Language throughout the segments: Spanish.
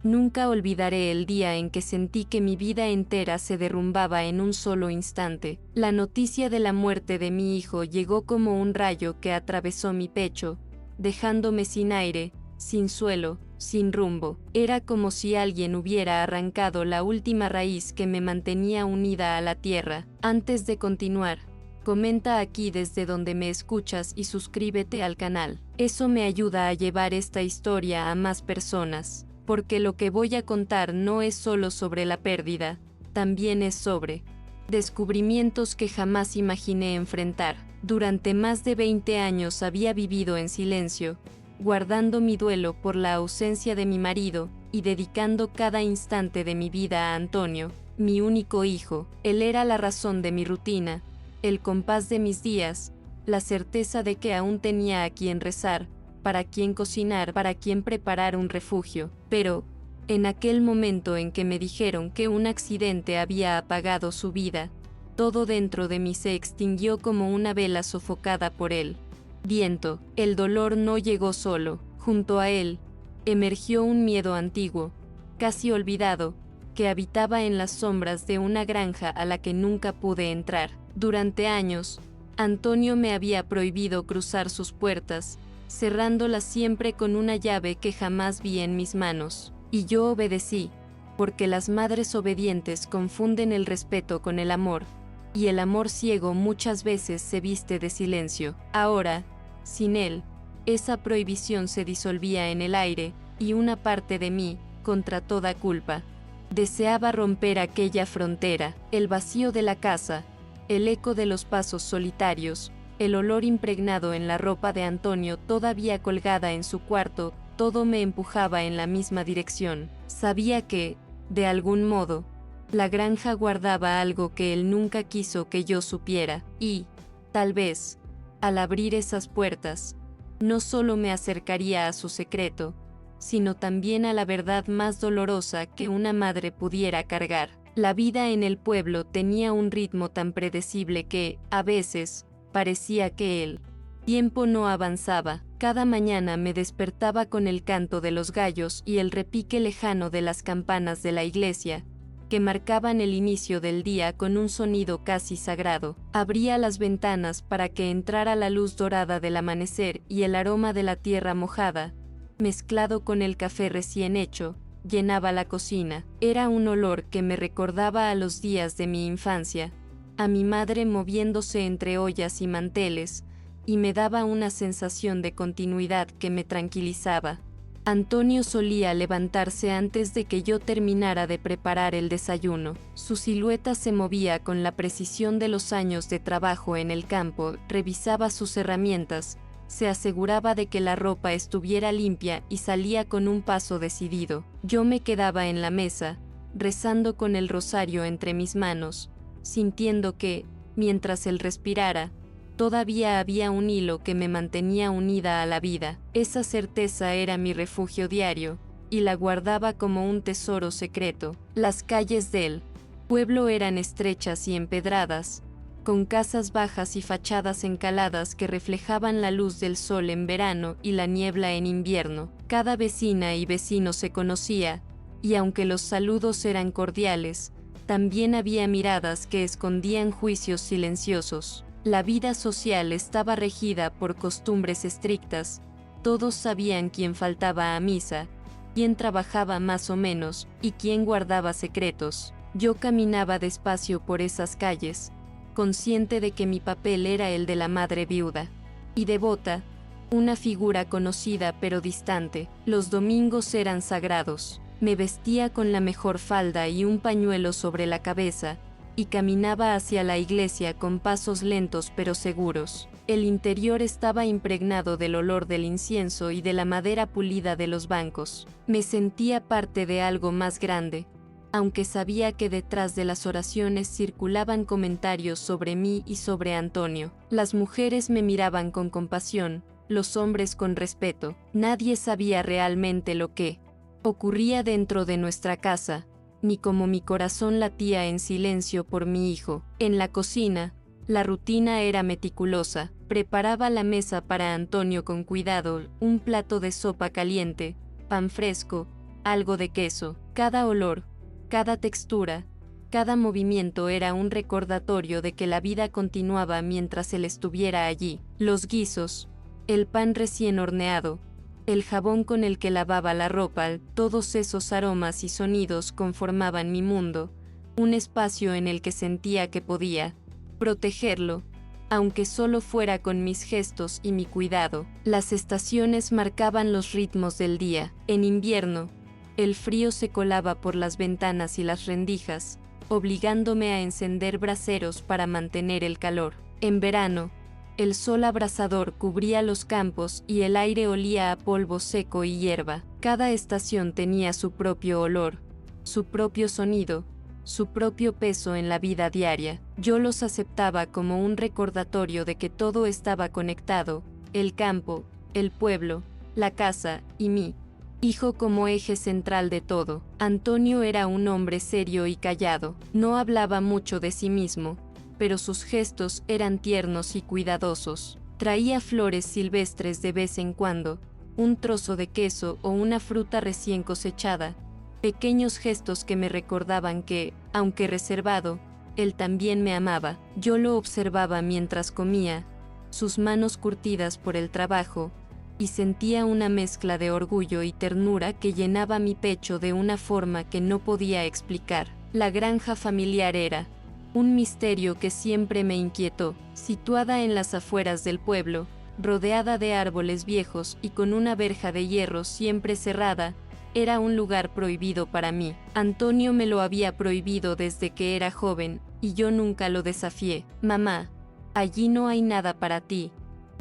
Nunca olvidaré el día en que sentí que mi vida entera se derrumbaba en un solo instante. La noticia de la muerte de mi hijo llegó como un rayo que atravesó mi pecho, dejándome sin aire, sin suelo, sin rumbo. Era como si alguien hubiera arrancado la última raíz que me mantenía unida a la tierra. Antes de continuar, comenta aquí desde donde me escuchas y suscríbete al canal. Eso me ayuda a llevar esta historia a más personas, porque lo que voy a contar no es solo sobre la pérdida, también es sobre descubrimientos que jamás imaginé enfrentar. Durante más de 20 años había vivido en silencio, guardando mi duelo por la ausencia de mi marido y dedicando cada instante de mi vida a Antonio, mi único hijo. Él era la razón de mi rutina, el compás de mis días, la certeza de que aún tenía a quien rezar, para quien cocinar, para quien preparar un refugio. Pero, en aquel momento en que me dijeron que un accidente había apagado su vida, todo dentro de mí se extinguió como una vela sofocada por el viento. El dolor no llegó solo. Junto a él, emergió un miedo antiguo, casi olvidado, que habitaba en las sombras de una granja a la que nunca pude entrar. Durante años, Antonio me había prohibido cruzar sus puertas, cerrándolas siempre con una llave que jamás vi en mis manos. Y yo obedecí, porque las madres obedientes confunden el respeto con el amor, y el amor ciego muchas veces se viste de silencio. Ahora, sin él, esa prohibición se disolvía en el aire, y una parte de mí, contra toda culpa, deseaba romper aquella frontera. El vacío de la casa, el eco de los pasos solitarios, el olor impregnado en la ropa de Antonio todavía colgada en su cuarto, todo me empujaba en la misma dirección. Sabía que, de algún modo, la granja guardaba algo que él nunca quiso que yo supiera, y, tal vez, al abrir esas puertas, no solo me acercaría a su secreto, sino también a la verdad más dolorosa que una madre pudiera cargar. La vida en el pueblo tenía un ritmo tan predecible que, a veces, parecía que el tiempo no avanzaba. Cada mañana me despertaba con el canto de los gallos y el repique lejano de las campanas de la iglesia, que marcaban el inicio del día con un sonido casi sagrado. Abría las ventanas para que entrara la luz dorada del amanecer y el aroma de la tierra mojada, mezclado con el café recién hecho, llenaba la cocina. Era un olor que me recordaba a los días de mi infancia, a mi madre moviéndose entre ollas y manteles, y me daba una sensación de continuidad que me tranquilizaba. Antonio solía levantarse antes de que yo terminara de preparar el desayuno. Su silueta se movía con la precisión de los años de trabajo en el campo, revisaba sus herramientas, se aseguraba de que la ropa estuviera limpia y salía con un paso decidido. Yo me quedaba en la mesa, rezando con el rosario entre mis manos, sintiendo que, mientras él respirara, todavía había un hilo que me mantenía unida a la vida. Esa certeza era mi refugio diario, y la guardaba como un tesoro secreto. Las calles del pueblo eran estrechas y empedradas, con casas bajas y fachadas encaladas que reflejaban la luz del sol en verano y la niebla en invierno. Cada vecina y vecino se conocía, y aunque los saludos eran cordiales, también había miradas que escondían juicios silenciosos. La vida social estaba regida por costumbres estrictas, todos sabían quién faltaba a misa, quién trabajaba más o menos, y quién guardaba secretos. Yo caminaba despacio por esas calles, consciente de que mi papel era el de la madre viuda y devota, una figura conocida pero distante. Los domingos eran sagrados. Me vestía con la mejor falda y un pañuelo sobre la cabeza, y caminaba hacia la iglesia con pasos lentos pero seguros. El interior estaba impregnado del olor del incienso y de la madera pulida de los bancos. Me sentía parte de algo más grande, aunque sabía que detrás de las oraciones circulaban comentarios sobre mí y sobre Antonio. Las mujeres me miraban con compasión, los hombres con respeto. Nadie sabía realmente lo que ocurría dentro de nuestra casa, ni cómo mi corazón latía en silencio por mi hijo. En la cocina, la rutina era meticulosa. Preparaba la mesa para Antonio con cuidado, un plato de sopa caliente, pan fresco, algo de queso. Cada olor, cada textura, cada movimiento era un recordatorio de que la vida continuaba mientras él estuviera allí. Los guisos, el pan recién horneado, el jabón con el que lavaba la ropa, todos esos aromas y sonidos conformaban mi mundo, un espacio en el que sentía que podía protegerlo, aunque solo fuera con mis gestos y mi cuidado. Las estaciones marcaban los ritmos del día. En invierno, el frío se colaba por las ventanas y las rendijas, obligándome a encender braseros para mantener el calor. En verano, el sol abrasador cubría los campos y el aire olía a polvo seco y hierba. Cada estación tenía su propio olor, su propio sonido, su propio peso en la vida diaria. Yo los aceptaba como un recordatorio de que todo estaba conectado, el campo, el pueblo, la casa y mi hijo como eje central de todo. Antonio era un hombre serio y callado. No hablaba mucho de sí mismo, pero sus gestos eran tiernos y cuidadosos. Traía flores silvestres de vez en cuando, un trozo de queso o una fruta recién cosechada, pequeños gestos que me recordaban que, aunque reservado, él también me amaba. Yo lo observaba mientras comía, sus manos curtidas por el trabajo, y sentía una mezcla de orgullo y ternura que llenaba mi pecho de una forma que no podía explicar. La granja familiar era un misterio que siempre me inquietó. Situada en las afueras del pueblo, rodeada de árboles viejos y con una verja de hierro siempre cerrada, era un lugar prohibido para mí. Antonio me lo había prohibido desde que era joven, y yo nunca lo desafié. «Mamá, allí no hay nada para ti»,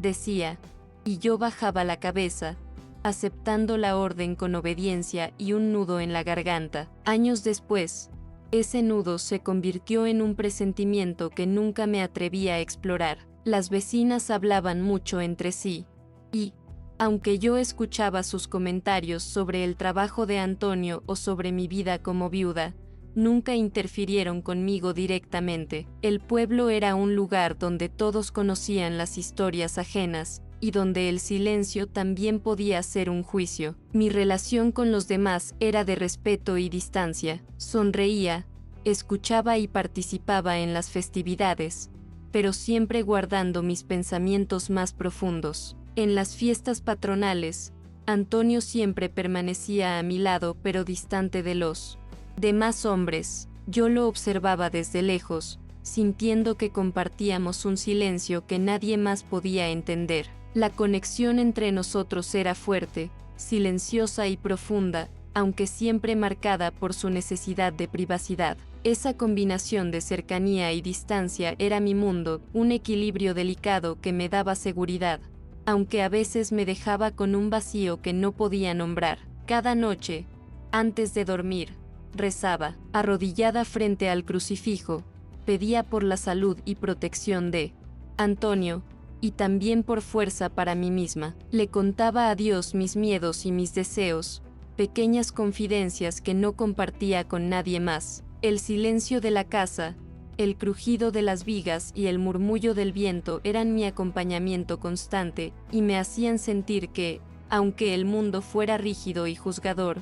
decía, y yo bajaba la cabeza, aceptando la orden con obediencia y un nudo en la garganta. Años después, ese nudo se convirtió en un presentimiento que nunca me atreví a explorar. Las vecinas hablaban mucho entre sí, y, aunque yo escuchaba sus comentarios sobre el trabajo de Antonio o sobre mi vida como viuda, nunca interfirieron conmigo directamente. El pueblo era un lugar donde todos conocían las historias ajenas, y donde el silencio también podía ser un juicio. Mi relación con los demás era de respeto y distancia. Sonreía, escuchaba y participaba en las festividades, pero siempre guardando mis pensamientos más profundos. En las fiestas patronales, Antonio siempre permanecía a mi lado pero distante de los demás hombres. Yo lo observaba desde lejos, sintiendo que compartíamos un silencio que nadie más podía entender. La conexión entre nosotros era fuerte, silenciosa y profunda, aunque siempre marcada por su necesidad de privacidad. Esa combinación de cercanía y distancia era mi mundo, un equilibrio delicado que me daba seguridad, aunque a veces me dejaba con un vacío que no podía nombrar. Cada noche, antes de dormir, rezaba, arrodillada frente al crucifijo, pedía por la salud y protección de Antonio, y también por fuerza para mí misma. Le contaba a Dios mis miedos y mis deseos, pequeñas confidencias que no compartía con nadie más. El silencio de la casa, el crujido de las vigas y el murmullo del viento eran mi acompañamiento constante y me hacían sentir que, aunque el mundo fuera rígido y juzgador,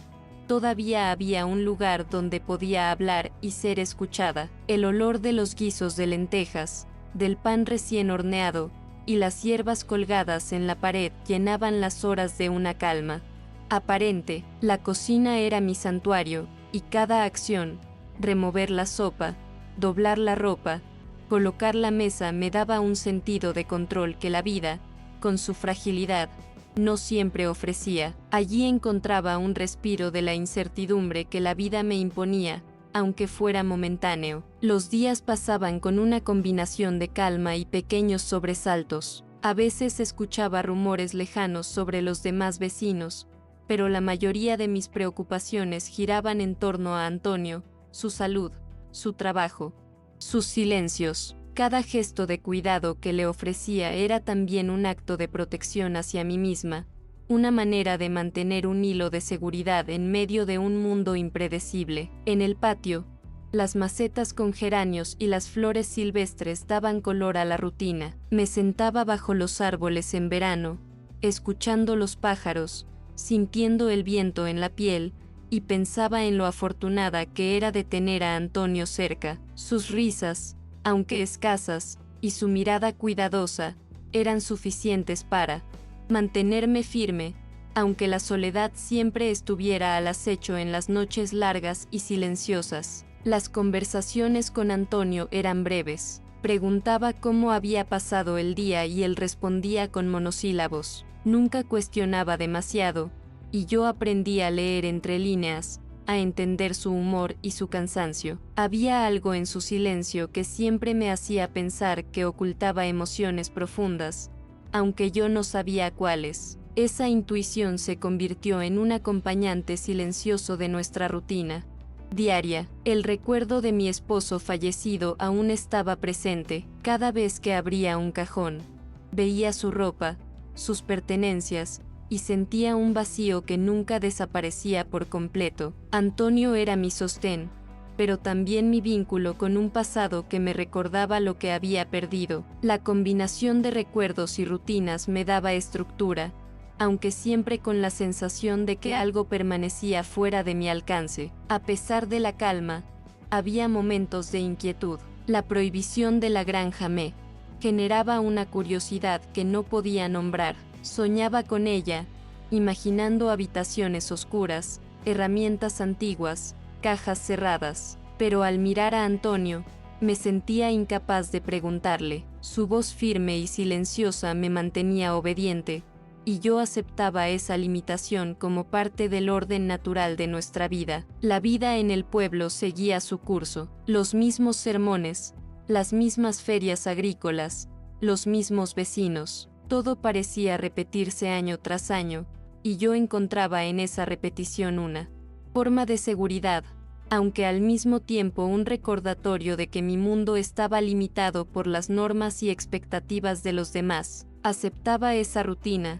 todavía había un lugar donde podía hablar y ser escuchada. El olor de los guisos de lentejas, del pan recién horneado, y las hierbas colgadas en la pared llenaban las horas de una calma aparente. La cocina era mi santuario, y cada acción, remover la sopa, doblar la ropa, colocar la mesa me daba un sentido de control que la vida, con su fragilidad, no siempre ofrecía. Allí encontraba un respiro de la incertidumbre que la vida me imponía, aunque fuera momentáneo. Los días pasaban con una combinación de calma y pequeños sobresaltos. A veces escuchaba rumores lejanos sobre los demás vecinos, pero la mayoría de mis preocupaciones giraban en torno a Antonio, su salud, su trabajo, sus silencios. Cada gesto de cuidado que le ofrecía era también un acto de protección hacia mí misma, una manera de mantener un hilo de seguridad en medio de un mundo impredecible. En el patio, las macetas con geranios y las flores silvestres daban color a la rutina. Me sentaba bajo los árboles en verano, escuchando los pájaros, sintiendo el viento en la piel, y pensaba en lo afortunada que era de tener a Antonio cerca. Sus risas, aunque escasas, y su mirada cuidadosa, eran suficientes para mantenerme firme, aunque la soledad siempre estuviera al acecho en las noches largas y silenciosas. Las conversaciones con Antonio eran breves. Preguntaba cómo había pasado el día y él respondía con monosílabos. Nunca cuestionaba demasiado, y yo aprendí a leer entre líneas, a entender su humor y su cansancio. Había algo en su silencio que siempre me hacía pensar que ocultaba emociones profundas, aunque yo no sabía cuáles. Esa intuición se convirtió en un acompañante silencioso de nuestra rutina diaria. El recuerdo de mi esposo fallecido aún estaba presente. Cada vez que abría un cajón, veía su ropa, sus pertenencias, y sentía un vacío que nunca desaparecía por completo. Antonio era mi sostén, pero también mi vínculo con un pasado que me recordaba lo que había perdido. La combinación de recuerdos y rutinas me daba estructura, aunque siempre con la sensación de que algo permanecía fuera de mi alcance. A pesar de la calma, había momentos de inquietud. La prohibición de la granja me generaba una curiosidad que no podía nombrar. Soñaba con ella, imaginando habitaciones oscuras, herramientas antiguas, cajas cerradas. Pero al mirar a Antonio, me sentía incapaz de preguntarle. Su voz firme y silenciosa me mantenía obediente, y yo aceptaba esa limitación como parte del orden natural de nuestra vida. La vida en el pueblo seguía su curso, los mismos sermones, las mismas ferias agrícolas, los mismos vecinos. Todo parecía repetirse año tras año, y yo encontraba en esa repetición una forma de seguridad, aunque al mismo tiempo un recordatorio de que mi mundo estaba limitado por las normas y expectativas de los demás. Aceptaba esa rutina,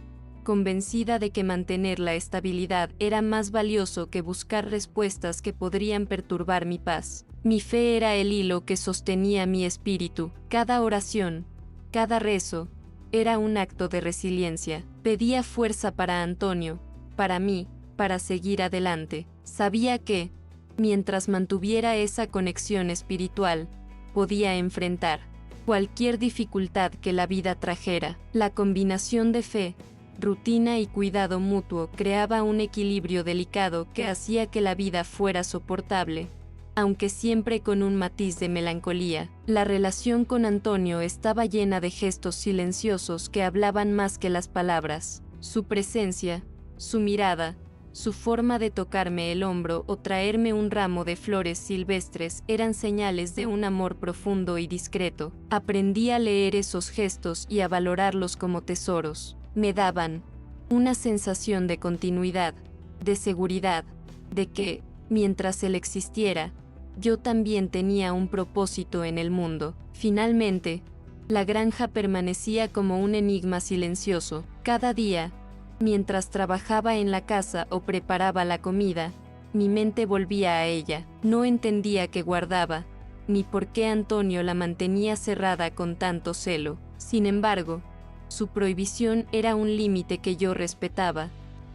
convencida de que mantener la estabilidad era más valioso que buscar respuestas que podrían perturbar mi paz. Mi fe era el hilo que sostenía mi espíritu. Cada oración, cada rezo, era un acto de resiliencia. Pedía fuerza para Antonio, para mí, para seguir adelante. Sabía que, mientras mantuviera esa conexión espiritual, podía enfrentar cualquier dificultad que la vida trajera. La combinación de fe, rutina y cuidado mutuo creaba un equilibrio delicado que hacía que la vida fuera soportable, aunque siempre con un matiz de melancolía. La relación con Antonio estaba llena de gestos silenciosos que hablaban más que las palabras. Su presencia, su mirada, su forma de tocarme el hombro o traerme un ramo de flores silvestres eran señales de un amor profundo y discreto. Aprendí a leer esos gestos y a valorarlos como tesoros. Me daban una sensación de continuidad, de seguridad, de que, mientras él existiera, yo también tenía un propósito en el mundo. Finalmente, la granja permanecía como un enigma silencioso. Cada día, mientras trabajaba en la casa o preparaba la comida, mi mente volvía a ella. No entendía qué guardaba, ni por qué Antonio la mantenía cerrada con tanto celo. Sin embargo, su prohibición era un límite que yo respetaba,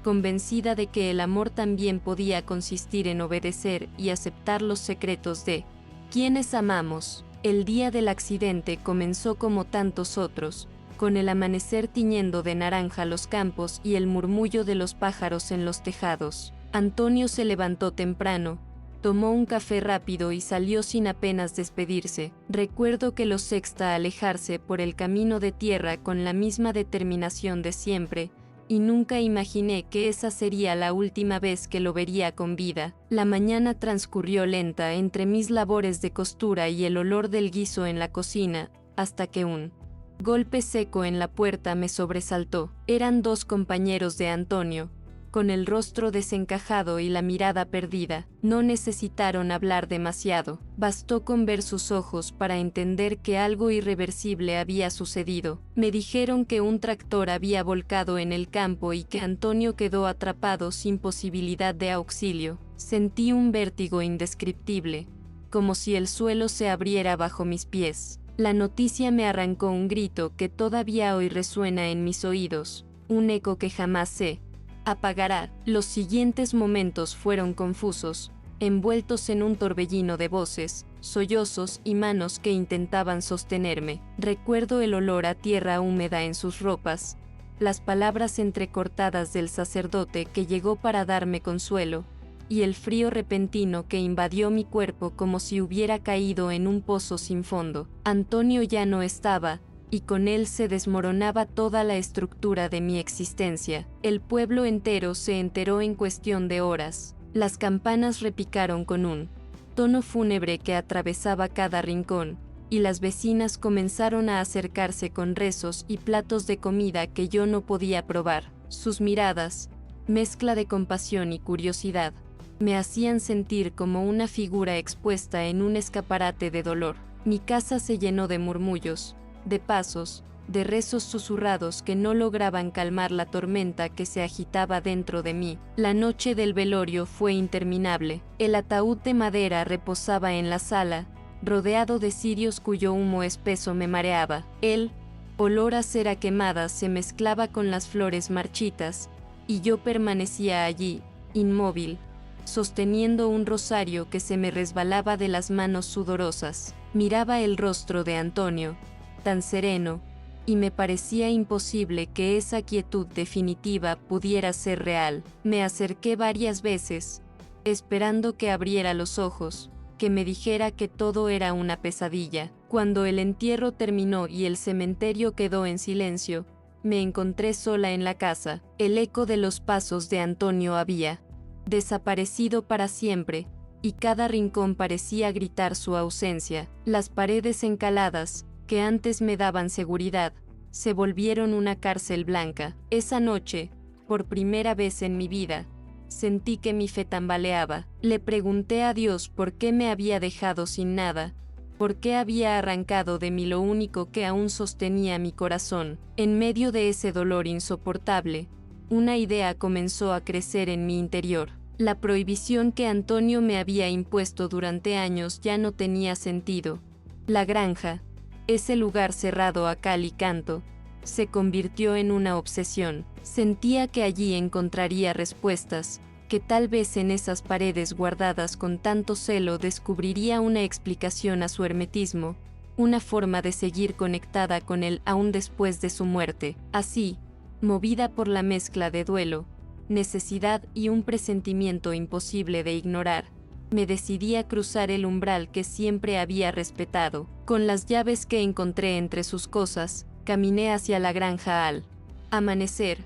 convencida de que el amor también podía consistir en obedecer y aceptar los secretos de quienes amamos. El día del accidente comenzó como tantos otros, con el amanecer tiñendo de naranja los campos y el murmullo de los pájaros en los tejados. Antonio se levantó temprano, tomó un café rápido y salió sin apenas despedirse. Recuerdo que lo sexta alejarse por el camino de tierra con la misma determinación de siempre, y nunca imaginé que esa sería la última vez que lo vería con vida. La mañana transcurrió lenta entre mis labores de costura y el olor del guiso en la cocina, hasta que un golpe seco en la puerta me sobresaltó. Eran dos compañeros de Antonio, con el rostro desencajado y la mirada perdida. No necesitaron hablar demasiado, bastó con ver sus ojos para entender que algo irreversible había sucedido. Me dijeron que un tractor había volcado en el campo y que Antonio quedó atrapado sin posibilidad de auxilio. Sentí un vértigo indescriptible, como si el suelo se abriera bajo mis pies. La noticia me arrancó un grito que todavía hoy resuena en mis oídos, un eco que jamás sé apagará. Los siguientes momentos fueron confusos, envueltos en un torbellino de voces, sollozos y manos que intentaban sostenerme. Recuerdo el olor a tierra húmeda en sus ropas, las palabras entrecortadas del sacerdote que llegó para darme consuelo, y el frío repentino que invadió mi cuerpo como si hubiera caído en un pozo sin fondo. Antonio ya no estaba, y con él se desmoronaba toda la estructura de mi existencia. El pueblo entero se enteró en cuestión de horas. Las campanas repicaron con un tono fúnebre que atravesaba cada rincón, y las vecinas comenzaron a acercarse con rezos y platos de comida que yo no podía probar. Sus miradas, mezcla de compasión y curiosidad, me hacían sentir como una figura expuesta en un escaparate de dolor. Mi casa se llenó de murmullos, de pasos, de rezos susurrados que no lograban calmar la tormenta que se agitaba dentro de mí. La noche del velorio fue interminable. El ataúd de madera reposaba en la sala, rodeado de cirios cuyo humo espeso me mareaba. El olor a cera quemada se mezclaba con las flores marchitas, y yo permanecía allí, inmóvil, sosteniendo un rosario que se me resbalaba de las manos sudorosas. Miraba el rostro de Antonio, tan sereno, y me parecía imposible que esa quietud definitiva pudiera ser real. Me acerqué varias veces, esperando que abriera los ojos, que me dijera que todo era una pesadilla. Cuando el entierro terminó y el cementerio quedó en silencio, me encontré sola en la casa. El eco de los pasos de Antonio había desaparecido para siempre, y cada rincón parecía gritar su ausencia. Las paredes encaladas, que antes me daban seguridad, se volvieron una cárcel blanca. Esa noche, por primera vez en mi vida, sentí que mi fe tambaleaba. Le pregunté a Dios por qué me había dejado sin nada, por qué había arrancado de mí lo único que aún sostenía mi corazón. En medio de ese dolor insoportable, una idea comenzó a crecer en mi interior. La prohibición que Antonio me había impuesto durante años ya no tenía sentido. La granja, ese lugar cerrado a cal y canto, se convirtió en una obsesión. Sentía que allí encontraría respuestas, que tal vez en esas paredes guardadas con tanto celo descubriría una explicación a su hermetismo, una forma de seguir conectada con él aún después de su muerte. Así, movida por la mezcla de duelo, necesidad y un presentimiento imposible de ignorar, me decidí a cruzar el umbral que siempre había respetado. Con las llaves que encontré entre sus cosas, caminé hacia la granja al amanecer,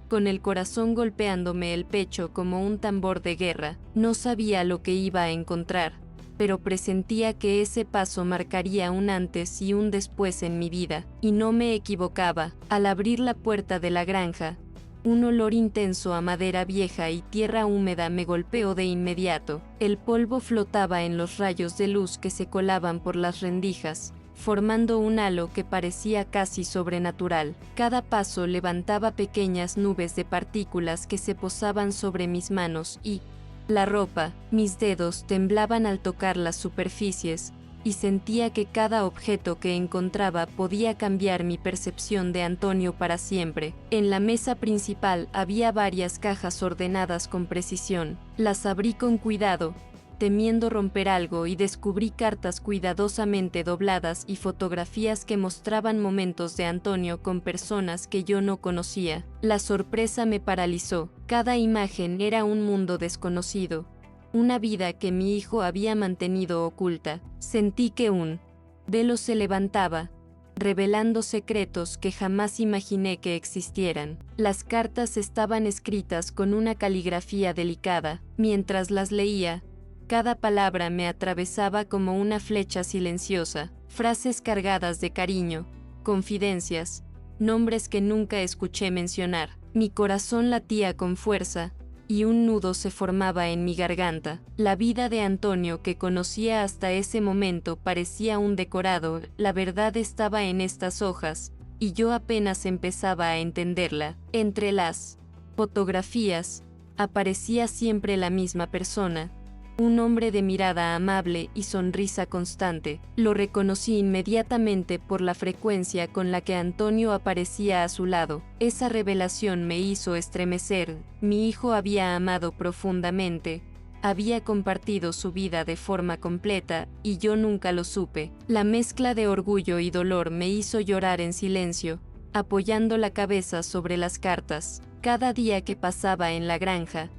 con el corazón golpeándome el pecho como un tambor de guerra. No sabía lo que iba a encontrar, pero presentía que ese paso marcaría un antes y un después en mi vida, y no me equivocaba. Al abrir la puerta de la granja, un olor intenso a madera vieja y tierra húmeda me golpeó de inmediato. El polvo flotaba en los rayos de luz que se colaban por las rendijas, formando un halo que parecía casi sobrenatural. Cada paso levantaba pequeñas nubes de partículas que se posaban sobre mis manos y la ropa. Mis dedos temblaban al tocar las superficies, y sentía que cada objeto que encontraba podía cambiar mi percepción de Antonio para siempre. En la mesa principal había varias cajas ordenadas con precisión. Las abrí con cuidado, temiendo romper algo, y descubrí cartas cuidadosamente dobladas y fotografías que mostraban momentos de Antonio con personas que yo no conocía. La sorpresa me paralizó. Cada imagen era un mundo desconocido, una vida que mi hijo había mantenido oculta. Sentí que un velo se levantaba, revelando secretos que jamás imaginé que existieran. Las cartas estaban escritas con una caligrafía delicada. Mientras las leía, cada palabra me atravesaba como una flecha silenciosa, frases cargadas de cariño, confidencias, nombres que nunca escuché mencionar. Mi corazón latía con fuerza, y un nudo se formaba en mi garganta. La vida de Antonio que conocía hasta ese momento parecía un decorado. La verdad estaba en estas hojas, y yo apenas empezaba a entenderla. Entre las fotografías, aparecía siempre la misma persona, Un hombre de mirada amable y sonrisa constante. Lo reconocí inmediatamente por la frecuencia con la que Antonio aparecía a su lado. Esa revelación me hizo estremecer. Mi hijo había amado profundamente. Había compartido su vida de forma completa, y yo nunca lo supe. La mezcla de orgullo y dolor me hizo llorar en silencio, apoyando la cabeza sobre las cartas. Cada día que pasaba en la granja,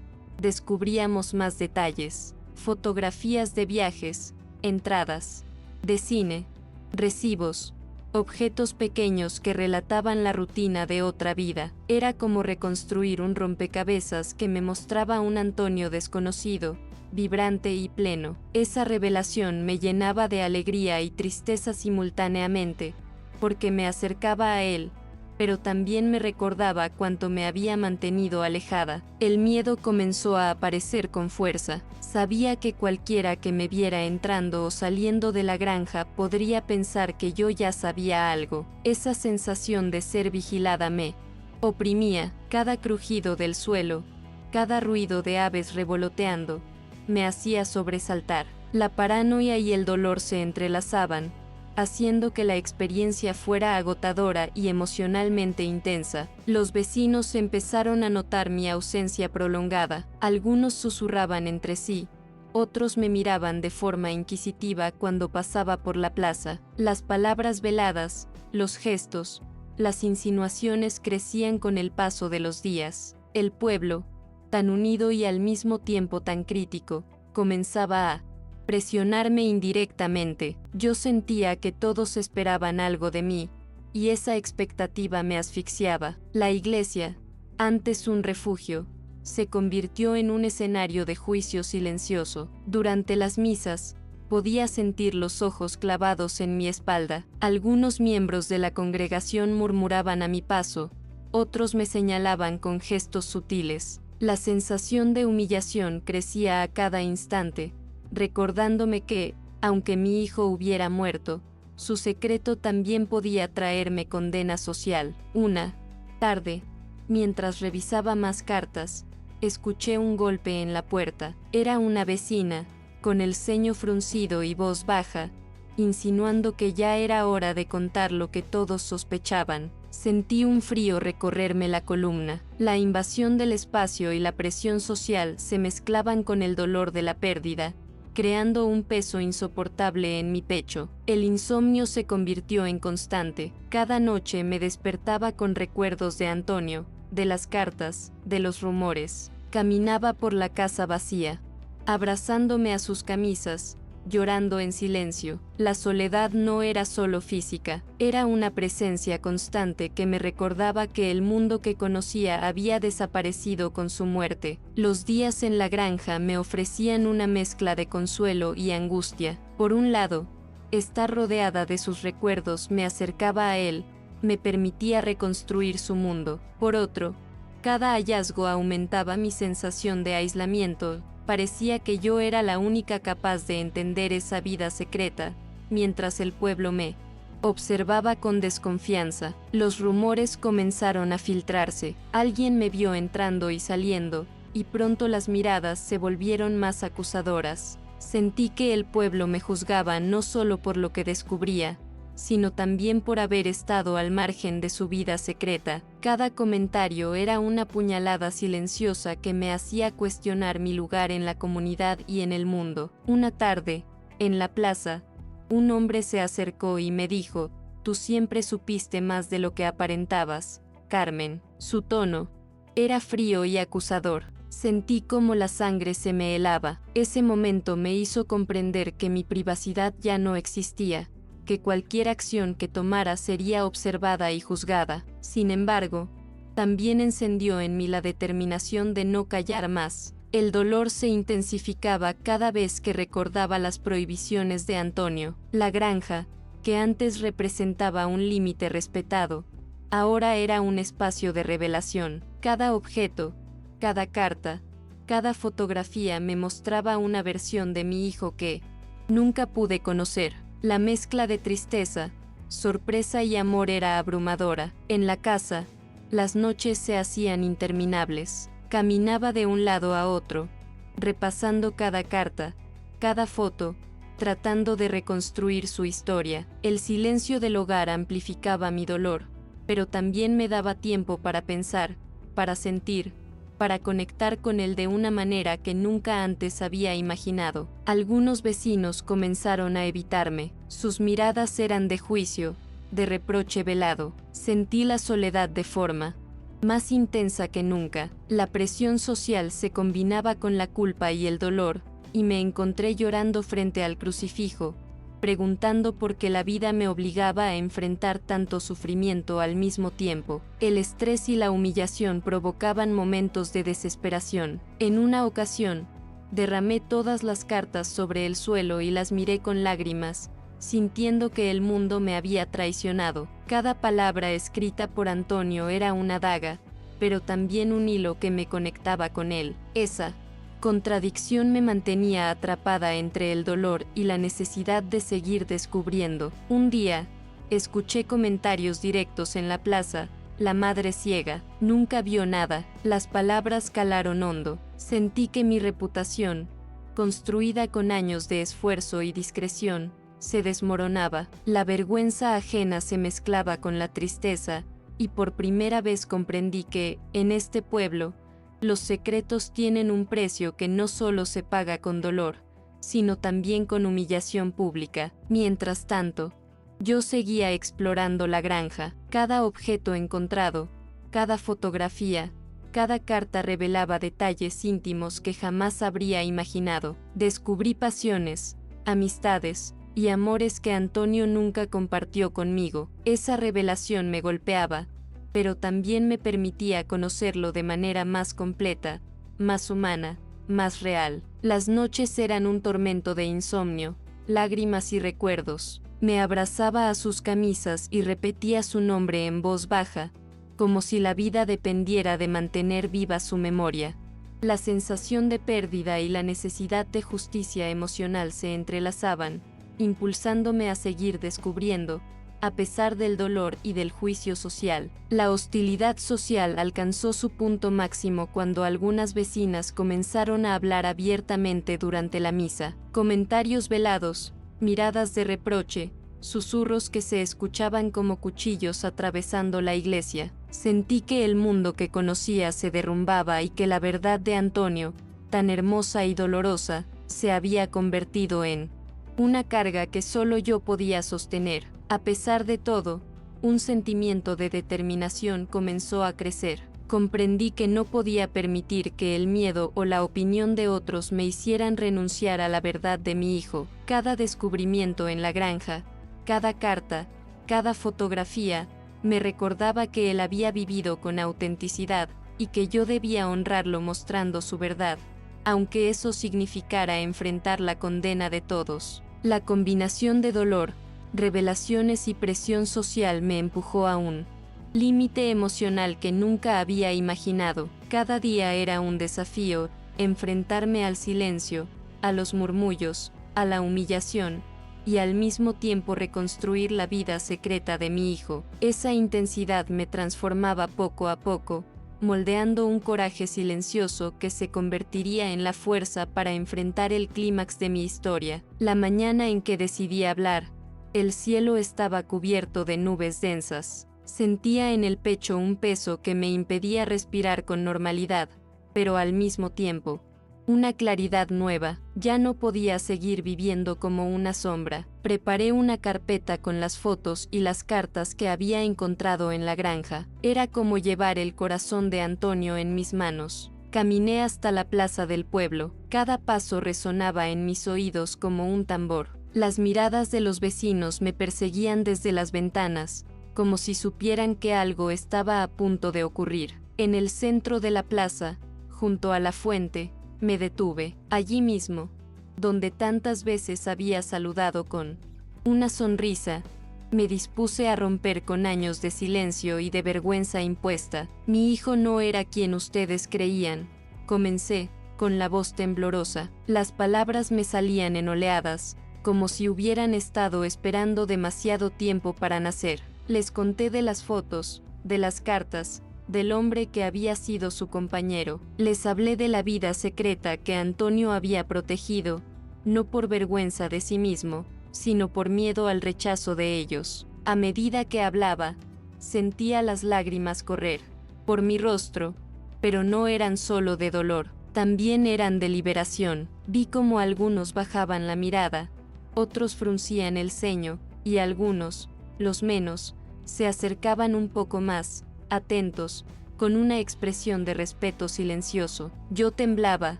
descubríamos más detalles. Fotografías de viajes, entradas de cine, recibos, objetos pequeños que relataban la rutina de otra vida. Era como reconstruir un rompecabezas que me mostraba un Antonio desconocido, vibrante y pleno. Esa revelación me llenaba de alegría y tristeza simultáneamente, porque me acercaba a él, pero también me recordaba cuánto me había mantenido alejada. El miedo comenzó a aparecer con fuerza. Sabía que cualquiera que me viera entrando o saliendo de la granja podría pensar que yo ya sabía algo. Esa sensación de ser vigilada me oprimía. Cada crujido del suelo, cada ruido de aves revoloteando, me hacía sobresaltar. La paranoia y el dolor se entrelazaban, haciendo que la experiencia fuera agotadora y emocionalmente intensa. Los vecinos empezaron a notar mi ausencia prolongada. Algunos susurraban entre sí, otros me miraban de forma inquisitiva cuando pasaba por la plaza. Las palabras veladas, los gestos, las insinuaciones crecían con el paso de los días. El pueblo, tan unido y al mismo tiempo tan crítico, comenzaba a presionarme indirectamente. Yo sentía que todos esperaban algo de mí, y esa expectativa me asfixiaba. La iglesia, antes un refugio, se convirtió en un escenario de juicio silencioso. Durante las misas, podía sentir los ojos clavados en mi espalda. Algunos miembros de la congregación murmuraban a mi paso, otros me señalaban con gestos sutiles. La sensación de humillación crecía a cada instante, recordándome que, aunque mi hijo hubiera muerto, su secreto también podía traerme condena social. Una tarde, mientras revisaba más cartas, escuché un golpe en la puerta. Era una vecina, con el ceño fruncido y voz baja, insinuando que ya era hora de contar lo que todos sospechaban. Sentí un frío recorrerme la columna. La invasión del espacio y la presión social se mezclaban con el dolor de la pérdida, creando un peso insoportable en mi pecho. El insomnio se convirtió en constante. Cada noche me despertaba con recuerdos de Antonio, de las cartas, de los rumores. Caminaba por la casa vacía, abrazándome a sus camisas, llorando en silencio. La soledad no era solo física, era una presencia constante que me recordaba que el mundo que conocía había desaparecido con su muerte. Los días en la granja me ofrecían una mezcla de consuelo y angustia. Por un lado, estar rodeada de sus recuerdos me acercaba a él, me permitía reconstruir su mundo. Por otro, cada hallazgo aumentaba mi sensación de aislamiento. Parecía que yo era la única capaz de entender esa vida secreta, mientras el pueblo me observaba con desconfianza. Los rumores comenzaron a filtrarse. Alguien me vio entrando y saliendo, y pronto las miradas se volvieron más acusadoras. Sentí que el pueblo me juzgaba no solo por lo que descubría, sino también por haber estado al margen de su vida secreta. Cada comentario era una puñalada silenciosa que me hacía cuestionar mi lugar en la comunidad y en el mundo. Una tarde, en la plaza, un hombre se acercó y me dijo: «Tú siempre supiste más de lo que aparentabas, Carmen». Su tono era frío y acusador. Sentí como la sangre se me helaba. Ese momento me hizo comprender que mi privacidad ya no existía, que cualquier acción que tomara sería observada y juzgada. Sin embargo, también encendió en mí la determinación de no callar más. El dolor se intensificaba cada vez que recordaba las prohibiciones de Antonio. La granja, que antes representaba un límite respetado, ahora era un espacio de revelación. Cada objeto, cada carta, cada fotografía me mostraba una versión de mi hijo que nunca pude conocer. La mezcla de tristeza, sorpresa y amor era abrumadora. En la casa, las noches se hacían interminables. Caminaba de un lado a otro, repasando cada carta, cada foto, tratando de reconstruir su historia. El silencio del hogar amplificaba mi dolor, pero también me daba tiempo para pensar, para sentir, para conectar con él de una manera que nunca antes había imaginado. Algunos vecinos comenzaron a evitarme. Sus miradas eran de juicio, de reproche velado. Sentí la soledad de forma más intensa que nunca. La presión social se combinaba con la culpa y el dolor, y me encontré llorando frente al crucifijo, preguntando por qué la vida me obligaba a enfrentar tanto sufrimiento al mismo tiempo. El estrés y la humillación provocaban momentos de desesperación. En una ocasión, derramé todas las cartas sobre el suelo y las miré con lágrimas, sintiendo que el mundo me había traicionado. Cada palabra escrita por Antonio era una daga, pero también un hilo que me conectaba con él. Esa contradicción me mantenía atrapada entre el dolor y la necesidad de seguir descubriendo. Un día, escuché comentarios directos en la plaza: la madre ciega, nunca vio nada. Las palabras calaron hondo. Sentí que mi reputación, construida con años de esfuerzo y discreción, se desmoronaba. La vergüenza ajena se mezclaba con la tristeza, y por primera vez comprendí que, en este pueblo, los secretos tienen un precio que no solo se paga con dolor, sino también con humillación pública. Mientras tanto, yo seguía explorando la granja. Cada objeto encontrado, cada fotografía, cada carta revelaba detalles íntimos que jamás habría imaginado. Descubrí pasiones, amistades y amores que Antonio nunca compartió conmigo. Esa revelación me golpeaba, pero también me permitía conocerlo de manera más completa, más humana, más real. Las noches eran un tormento de insomnio, lágrimas y recuerdos. Me abrazaba a sus camisas y repetía su nombre en voz baja, como si la vida dependiera de mantener viva su memoria. La sensación de pérdida y la necesidad de justicia emocional se entrelazaban, impulsándome a seguir descubriendo, a pesar del dolor y del juicio social. La hostilidad social alcanzó su punto máximo cuando algunas vecinas comenzaron a hablar abiertamente durante la misa. Comentarios velados, miradas de reproche, susurros que se escuchaban como cuchillos atravesando la iglesia. Sentí que el mundo que conocía se derrumbaba y que la verdad de Antonio, tan hermosa y dolorosa, se había convertido en una carga que solo yo podía sostener. A pesar de todo, un sentimiento de determinación comenzó a crecer. Comprendí que no podía permitir que el miedo o la opinión de otros me hicieran renunciar a la verdad de mi hijo. Cada descubrimiento en la granja, cada carta, cada fotografía, me recordaba que él había vivido con autenticidad y que yo debía honrarlo mostrando su verdad, aunque eso significara enfrentar la condena de todos. La combinación de dolor, revelaciones y presión social me empujó a un límite emocional que nunca había imaginado. Cada día era un desafío, enfrentarme al silencio, a los murmullos, a la humillación, y al mismo tiempo reconstruir la vida secreta de mi hijo. Esa intensidad me transformaba poco a poco, moldeando un coraje silencioso que se convertiría en la fuerza para enfrentar el clímax de mi historia. La mañana en que decidí hablar, el cielo estaba cubierto de nubes densas. Sentía en el pecho un peso que me impedía respirar con normalidad, pero al mismo tiempo, una claridad nueva. Ya no podía seguir viviendo como una sombra. Preparé una carpeta con las fotos y las cartas que había encontrado en la granja. Era como llevar el corazón de Antonio en mis manos. Caminé hasta la plaza del pueblo. Cada paso resonaba en mis oídos como un tambor. Las miradas de los vecinos me perseguían desde las ventanas, como si supieran que algo estaba a punto de ocurrir. En el centro de la plaza, junto a la fuente, me detuve. Allí mismo, donde tantas veces había saludado con una sonrisa, me dispuse a romper con años de silencio y de vergüenza impuesta. Mi hijo no era quien ustedes creían, comencé, con la voz temblorosa. Las palabras me salían en oleadas, como si hubieran estado esperando demasiado tiempo para nacer. Les conté de las fotos, de las cartas, del hombre que había sido su compañero. Les hablé de la vida secreta que Antonio había protegido, no por vergüenza de sí mismo, sino por miedo al rechazo de ellos. A medida que hablaba, sentía las lágrimas correr por mi rostro, pero no eran solo de dolor, también eran de liberación. Vi cómo algunos bajaban la mirada, otros fruncían el ceño, y algunos, los menos, se acercaban un poco más, atentos, con una expresión de respeto silencioso. Yo temblaba,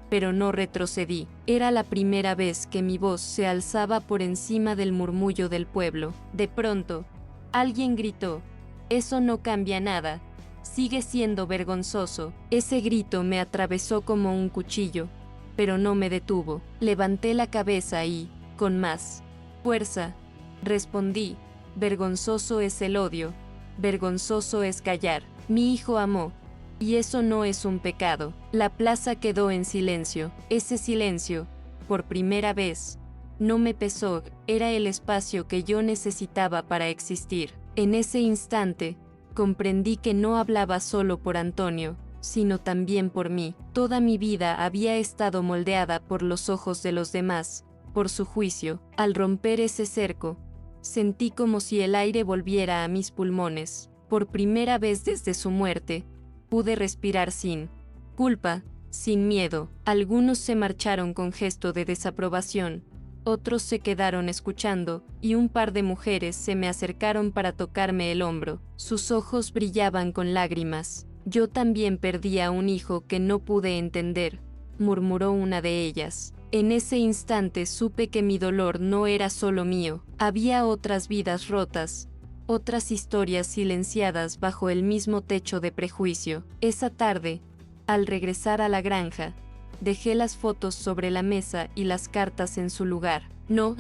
pero no retrocedí. Era la primera vez que mi voz se alzaba por encima del murmullo del pueblo. De pronto, alguien gritó: «Eso no cambia nada, sigue siendo vergonzoso». Ese grito me atravesó como un cuchillo, pero no me detuvo. Levanté la cabeza y, con más fuerza, respondí: «Vergonzoso es el odio, vergonzoso es callar». Mi hijo amó, y eso no es un pecado. La plaza quedó en silencio. Ese silencio, por primera vez, no me pesó, era el espacio que yo necesitaba para existir. En ese instante, comprendí que no hablaba solo por Antonio, sino también por mí. Toda mi vida había estado moldeada por los ojos de los demás, por su juicio. Al romper ese cerco, sentí como si el aire volviera a mis pulmones. Por primera vez desde su muerte, pude respirar sin culpa, sin miedo. Algunos se marcharon con gesto de desaprobación, otros se quedaron escuchando, y un par de mujeres se me acercaron para tocarme el hombro. Sus ojos brillaban con lágrimas. «Yo también perdí a un hijo que no pude entender», murmuró una de ellas. En ese instante supe que mi dolor no era solo mío. Había otras vidas rotas, otras historias silenciadas bajo el mismo techo de prejuicio. Esa tarde, al regresar a la granja, dejé las fotos sobre la mesa y las cartas en su lugar. No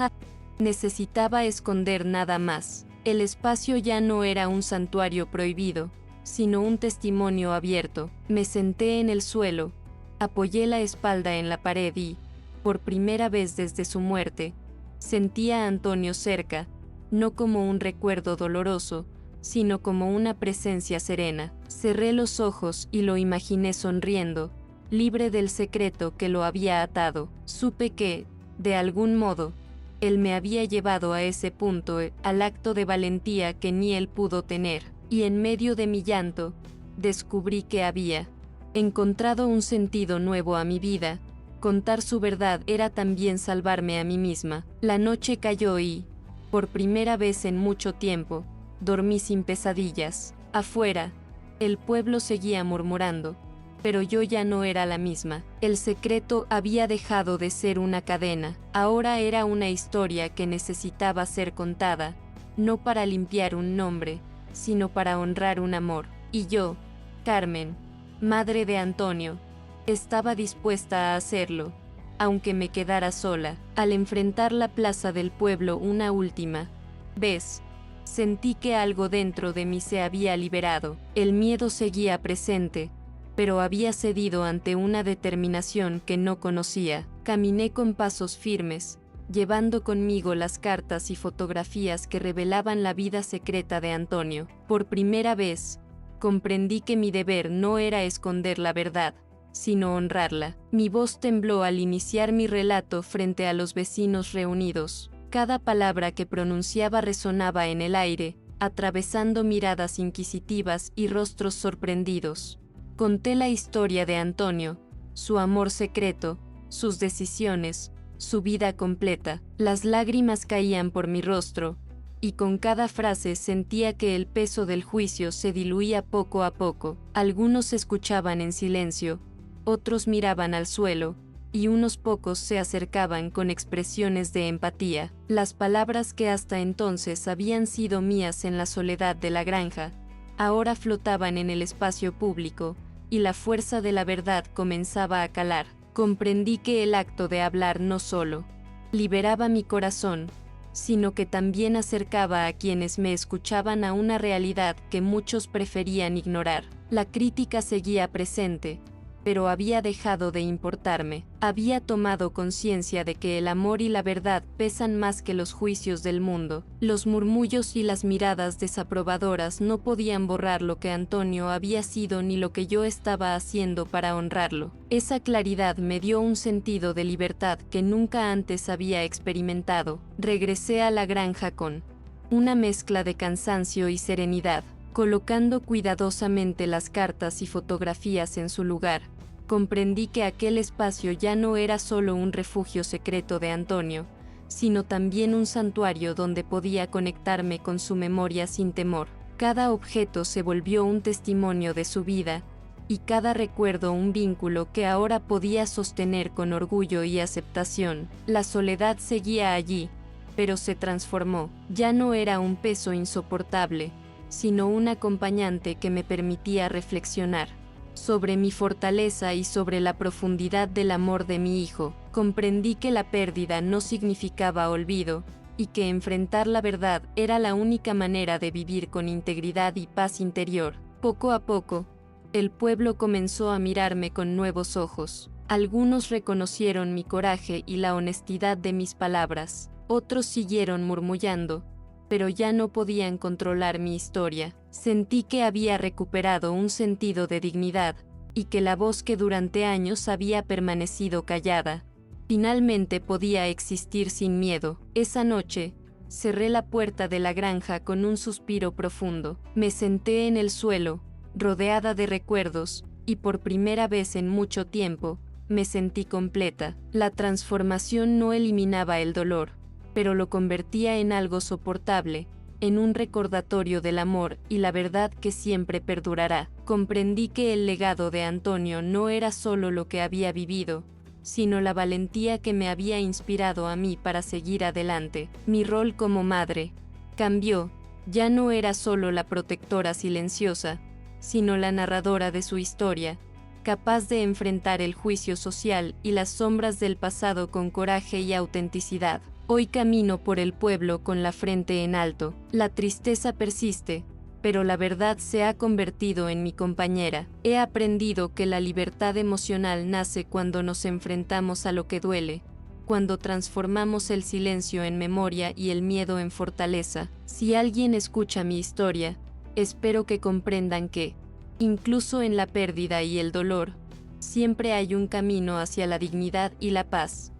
necesitaba esconder nada más. El espacio ya no era un santuario prohibido, sino un testimonio abierto. Me senté en el suelo, apoyé la espalda en la pared y, por primera vez desde su muerte, sentí a Antonio cerca, no como un recuerdo doloroso, sino como una presencia serena. Cerré los ojos y lo imaginé sonriendo, libre del secreto que lo había atado. Supe que, de algún modo, él me había llevado a ese punto, al acto de valentía que ni él pudo tener. Y en medio de mi llanto, descubrí que había encontrado un sentido nuevo a mi vida. Contar su verdad era también salvarme a mí misma. La noche cayó y, por primera vez en mucho tiempo, dormí sin pesadillas. Afuera, el pueblo seguía murmurando, pero yo ya no era la misma. El secreto había dejado de ser una cadena, ahora era una historia que necesitaba ser contada, no para limpiar un nombre, sino para honrar un amor. Y yo, Carmen, madre de Antonio, estaba dispuesta a hacerlo, aunque me quedara sola. Al enfrentar la plaza del pueblo una última vez, sentí que algo dentro de mí se había liberado. El miedo seguía presente, pero había cedido ante una determinación que no conocía. Caminé con pasos firmes, llevando conmigo las cartas y fotografías que revelaban la vida secreta de Antonio. Por primera vez, comprendí que mi deber no era esconder la verdad, sino honrarla. Mi voz tembló al iniciar mi relato frente a los vecinos reunidos. Cada palabra que pronunciaba resonaba en el aire, atravesando miradas inquisitivas y rostros sorprendidos. Conté la historia de Antonio, su amor secreto, sus decisiones, su vida completa. Las lágrimas caían por mi rostro, y con cada frase sentía que el peso del juicio se diluía poco a poco. Algunos escuchaban en silencio, otros miraban al suelo, y unos pocos se acercaban con expresiones de empatía. Las palabras que hasta entonces habían sido mías en la soledad de la granja, ahora flotaban en el espacio público, y la fuerza de la verdad comenzaba a calar. Comprendí que el acto de hablar no solo liberaba mi corazón, sino que también acercaba a quienes me escuchaban a una realidad que muchos preferían ignorar. La crítica seguía presente, pero había dejado de importarme. Había tomado conciencia de que el amor y la verdad pesan más que los juicios del mundo. Los murmullos y las miradas desaprobadoras no podían borrar lo que Antonio había sido ni lo que yo estaba haciendo para honrarlo. Esa claridad me dio un sentido de libertad que nunca antes había experimentado. Regresé a la granja con una mezcla de cansancio y serenidad. Colocando cuidadosamente las cartas y fotografías en su lugar, comprendí que aquel espacio ya no era solo un refugio secreto de Antonio, sino también un santuario donde podía conectarme con su memoria sin temor. Cada objeto se volvió un testimonio de su vida, y cada recuerdo un vínculo que ahora podía sostener con orgullo y aceptación. La soledad seguía allí, pero se transformó. Ya no era un peso insoportable, sino un acompañante que me permitía reflexionar sobre mi fortaleza y sobre la profundidad del amor de mi hijo. Comprendí que la pérdida no significaba olvido, y que enfrentar la verdad era la única manera de vivir con integridad y paz interior. Poco a poco, el pueblo comenzó a mirarme con nuevos ojos. Algunos reconocieron mi coraje y la honestidad de mis palabras. Otros siguieron murmullando, pero ya no podían controlar mi historia. Sentí que había recuperado un sentido de dignidad, y que la voz que durante años había permanecido callada, finalmente podía existir sin miedo. Esa noche, cerré la puerta de la granja con un suspiro profundo. Me senté en el suelo, rodeada de recuerdos, y por primera vez en mucho tiempo, me sentí completa. La transformación no eliminaba el dolor, pero lo convertía en algo soportable, en un recordatorio del amor y la verdad que siempre perdurará. Comprendí que el legado de Antonio no era solo lo que había vivido, sino la valentía que me había inspirado a mí para seguir adelante. Mi rol como madre cambió. Ya no era solo la protectora silenciosa, sino la narradora de su historia, capaz de enfrentar el juicio social y las sombras del pasado con coraje y autenticidad. Hoy camino por el pueblo con la frente en alto. La tristeza persiste, pero la verdad se ha convertido en mi compañera. He aprendido que la libertad emocional nace cuando nos enfrentamos a lo que duele, cuando transformamos el silencio en memoria y el miedo en fortaleza. Si alguien escucha mi historia, espero que comprendan que, incluso en la pérdida y el dolor, siempre hay un camino hacia la dignidad y la paz.